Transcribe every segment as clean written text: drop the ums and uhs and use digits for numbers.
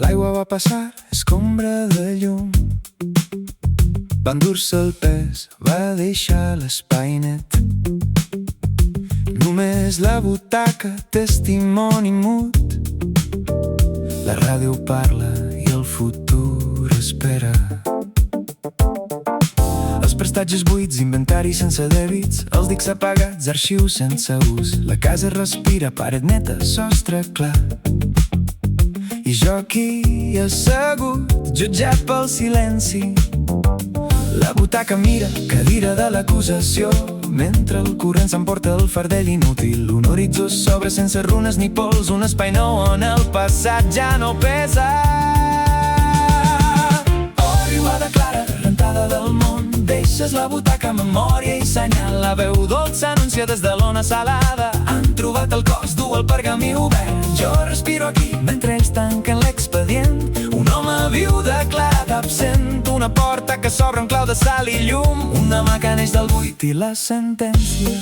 L'aigua va passar, escombra de llum. Va endur-se el pes, va deixar l'espai net. Només la butaca, testimoni mut. La ràdio parla i el futur espera. Els prestatges buits, inventari sense dèbits, els dics apagats, arxius sense ús. La casa respira, paret neta, sostre clar. I jo aquí assegut, jutjat pel silenci. La butaca mira, cadira de l'acusació, mentre el corrent s'emporta el fardell inútil. Un horitzó s'obre sense runes ni pols, un espai nou on el passat ja no pesa. Oh, riuada clara, rentada del món, deixes la butaca, memòria i senyal. La veu dolça anuncia des de l'ona salada. Han trobat el cos, du el pergamí obert. Jo respiro aquí, mentre ells tanquen l'expedient. Un home viu declarat absent, una porta que s'obre amb clau de sal i llum. Un demà que neix del buit i la sentència.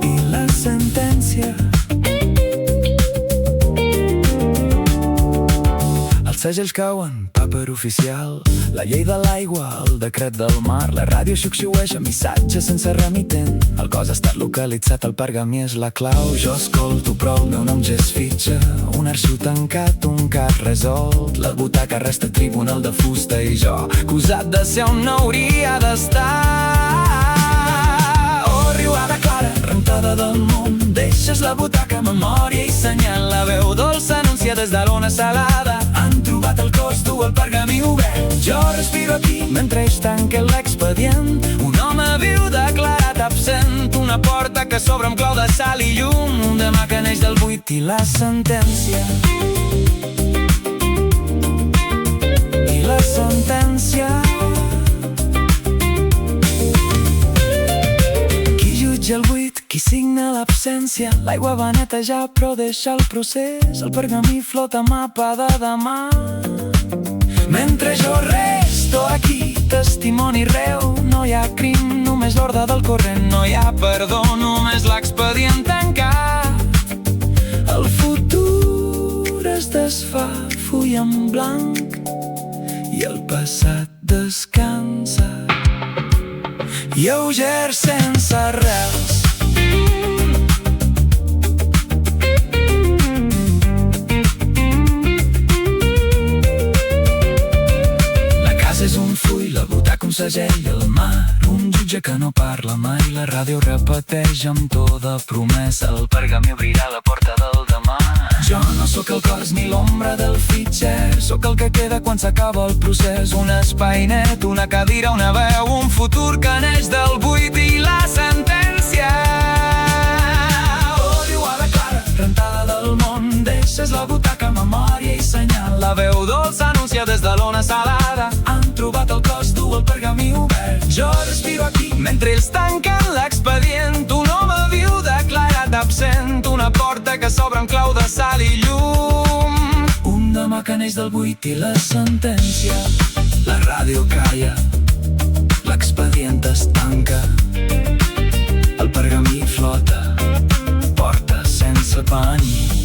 I la sentència. Els segells cauen, paper oficial. La llei de l'aigua, el decret del mar. La ràdio xuxueja missatge sense remitent. El cos ha estat localitzat, el pergamí és la clau. Jo escolto però el meu nom ja és fitxa. Un arxiu tancat, un cas resolt. La butaca resta tribunal de fusta i jo, acusat de ser on no hauria d'estar. Oh, riuada clara, rentada del món, deixes la butaca, memòria i senyal. La veu dolça anuncia des de l'ona salada. Han trobat el cos, du el pergamí obert. Jo respiro aquí, mentre ells tanquen l'expedient. Un home viu declarat absent, una porta que s'obre amb clau de sal i llum. Un demà que neix del buit i la sentència. I la sentència. Qui jutja el buit, qui signa l'absència. L'aigua va netejar però deixa el procés. El pergamí flota, mapa de demà. Mentre jo resto aquí, testimoni reu. No hi ha crim, només l'ordre del corrent. No hi ha perdó, només l'expedient tancat. El futur es desfà, full en blanc, i el passat descansa, lleuger sense arrels. És un full, la butaca un segell, el mar un jutge que no parla mai. La ràdio repeteix amb to de promesa. El pergamí obrirà la porta del demà. Jo no sóc el cos ni l'ombra del fitxer, sóc el que queda quan s'acaba el procés. Un espai net, una cadira, una veu, un futur que neix del buit i la sentència. Oh, riuada clara, rentada del món, deixes la butaca, memòria i senyal. La veu dolça anuncia des de l'ona salada. Han trobat el cos, du el pergamí obert. Jo respiro aquí, mentre ells tanquen l'expedient. Un home viu declarat absent, una porta que s'obre amb clau de sal i llum. Un demà que neix del buit i la sentència. La ràdio calla, l'expedient es tanca. El pergamí flota, porta sense pany.